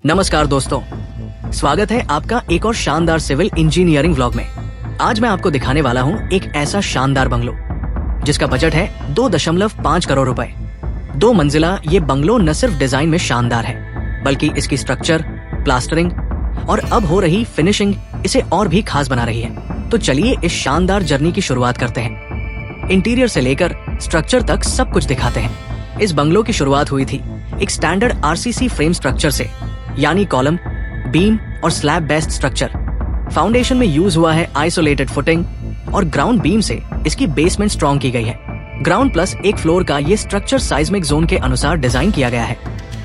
नमस्कार दोस्तों, स्वागत है आपका एक और शानदार सिविल इंजीनियरिंग व्लॉग में। आज मैं आपको दिखाने वाला हूँ एक ऐसा शानदार बंगलो जिसका बजट है 2.5 करोड़ रुपए। 2 मंजिला ये बंगलो न सिर्फ डिजाइन में शानदार है बल्कि इसकी स्ट्रक्चर, प्लास्टरिंग और अब हो रही फिनिशिंग इसे और भी खास बना रही है। तो चलिए इस शानदार जर्नी की शुरुआत करते हैं। इंटीरियर से लेकर स्ट्रक्चर तक सब कुछ दिखाते हैं। इस बंगलो की शुरुआत हुई थी एक स्टैंडर्ड आरसीसी फ्रेम स्ट्रक्चर से, यानी कॉलम, बीम और स्लैब बेस्ड स्ट्रक्चर। फाउंडेशन में यूज हुआ है आइसोलेटेड फुटिंग और ग्राउंड बीम से इसकी बेसमेंट स्ट्रॉन्ग की गई है। ग्राउंड प्लस एक फ्लोर का ये स्ट्रक्चर साइज्मिक जोन के अनुसार डिजाइन किया गया है,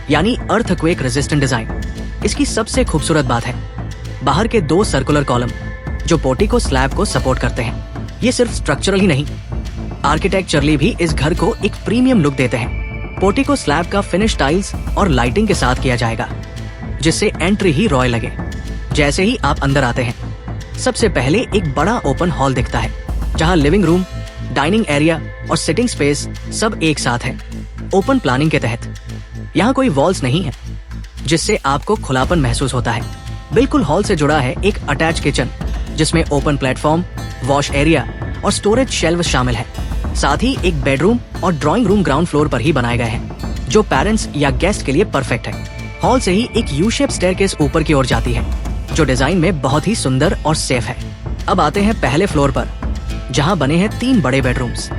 यानी अर्थक्वेक रेजिस्टेंट डिजाइन। इसकी सबसे खूबसूरत बात है बाहर के 2 सर्कुलर कॉलम जो पोर्टिको स्लैब को सपोर्ट करते हैं। ये सिर्फ स्ट्रक्चरल ही नहीं, आर्किटेक्चरली भी इस घर को एक प्रीमियम लुक देते हैं। पोर्टिको स्लैब का फिनिश टाइल्स और लाइटिंग के साथ किया जाएगा जिससे एंट्री ही रॉयल लगे। जैसे ही आप अंदर आते हैं सबसे पहले एक बड़ा ओपन हॉल दिखता है जहां लिविंग रूम, डाइनिंग एरिया और सिटिंग स्पेस सब एक साथ है। ओपन प्लानिंग के तहत यहाँ कोई वॉल्स नहीं है जिससे आपको खुलापन महसूस होता है। बिल्कुल हॉल से जुड़ा है एक अटैच किचन जिसमें ओपन प्लेटफॉर्म, वॉश एरिया और स्टोरेज शेल्फ शामिल है। साथ ही एक बेडरूम और ड्राइंग रूम ग्राउंड फ्लोर पर ही बनाए गए हैं जो पेरेंट्स या गेस्ट के लिए परफेक्ट है। हॉल से ही एक यू शेप स्टेयरकेस ऊपर की ओर जाती है जो डिजाइन में बहुत ही सुंदर और सेफ है। अब आते हैं पहले फ्लोर पर जहां बने हैं 3 बड़े बेडरूम्स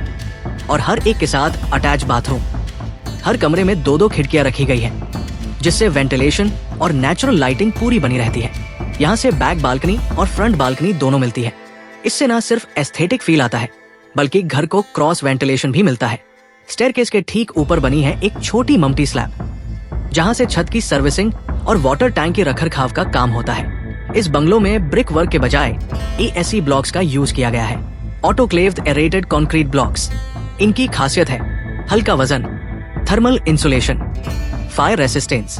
और हर एक के साथ अटैच बाथरूम। हर कमरे में 2-2 खिड़कियां रखी गई हैं जिससे वेंटिलेशन और नेचुरल लाइटिंग पूरी बनी रहती है। यहाँ से बैक बालकनी और फ्रंट बालकनी दोनों मिलती है। इससे न सिर्फ एस्थेटिक फील आता है बल्कि घर को क्रॉस वेंटिलेशन भी मिलता है। स्टेयरकेस के ठीक ऊपर बनी है एक छोटी मम्टी स्लैब जहां से छत की सर्विसिंग और वाटर टैंक के रखरखाव का काम होता है। इस बंगलो में ब्रिक वर्क के बजाय एएससी ब्लॉक्स का यूज किया गया है, ऑटोक्लेव्ड एरेटेड कंक्रीट ब्लॉक्स। इनकी खासियत है हल्का वजन, thermal insulation, fire resistance,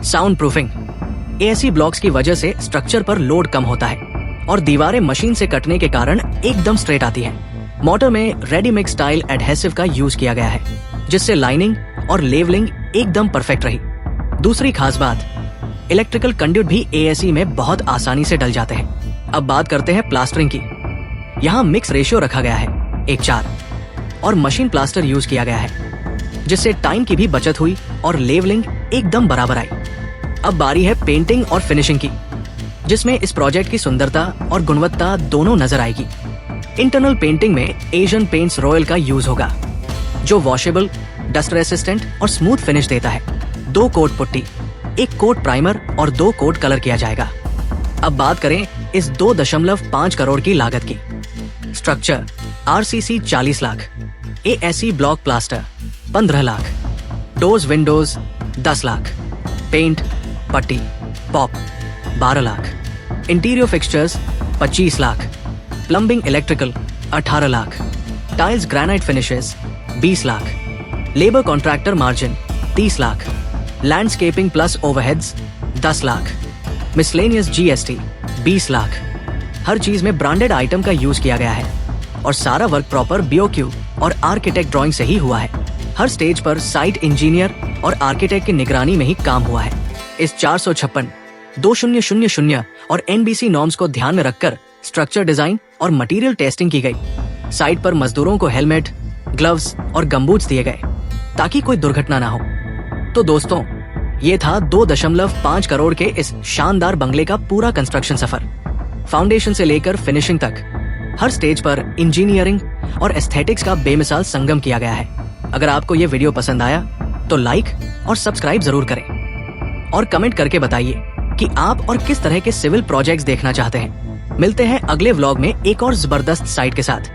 sound proofing. ASC blocks की वजह से स्ट्रक्चर पर लोड कम होता है और दीवारें मशीन से कटने के कारण एकदम स्ट्रेट आती हैं। मोटर में रेडी मिक्स स्टाइल एडहेसिव का यूज किया गया है जिससे लाइनिंग और लेवलिंग एकदम परफेक्ट रही। दूसरी खास बात, इलेक्ट्रिकल कंड्यूट भी एएससी में बहुत आसानी से डल जाते हैं। अब बात करते हैं प्लास्टरिंग की। यहाँ मिक्स रेशियो रखा गया है 1:4 और मशीन प्लास्टर यूज किया गया है जिससे टाइम की भी बचत हुई और लेवलिंग एकदम बराबर आई। अब बारी है पेंटिंग और फिनिशिंग की, जिसमें इस प्रोजेक्ट की सुंदरता और गुणवत्ता दोनों नजर आएगी। इंटरनल पेंटिंग में एशियन पेंट्स रॉयल का यूज होगा जो वॉशेबल, डस्ट रेसिस्टेंट और स्मूथ फिनिश देता है। 2 कोट पुट्टी, 1 कोट प्राइमर और 2 कोट कलर किया जाएगा। अब बात करें इस 2.5 करोड़ की लागत की। Structure RCC 40 lakh, ASC block plaster 15 lakh, doors windows 10 lakh, paint, पट्टी, POP 12 lakh, interior fixtures 25 lakh, plumbing electrical 18 lakh, tiles granite finishes 20 lakh, labour contractor margin 30 lakh, landscaping plus overheads 10 lakh, miscellaneous GST 20 lakh. हर चीज में ब्रांडेड आइटम का यूज किया गया है और सारा वर्क प्रॉपर बीओक्यू और आर्किटेक्ट ड्राइंग से ही हुआ है। हर स्टेज पर साइट इंजीनियर और आर्किटेक्ट की निगरानी में ही काम हुआ है। इस 456, 2000 और एनबीसी नॉर्म्स को ध्यान में रखकर स्ट्रक्चर डिजाइन और मटेरियल टेस्टिंग की गई। साइट पर मजदूरों को हेलमेट, ग्लव्स और गमबूट्स दिए गए ताकि कोई दुर्घटना ना हो। तो दोस्तों, ये था 2.5 करोड़ के इस शानदार बंगले का पूरा कंस्ट्रक्शन सफर। फाउंडेशन से लेकर फिनिशिंग तक हर स्टेज पर इंजीनियरिंग और एस्थेटिक्स का बेमिसाल संगम किया गया है। अगर आपको ये वीडियो पसंद आया तो लाइक और सब्सक्राइब जरूर करें और कमेंट करके बताइए कि आप और किस तरह के सिविल प्रोजेक्ट्स देखना चाहते हैं। मिलते हैं अगले व्लॉग में एक और जबरदस्त साइट के साथ।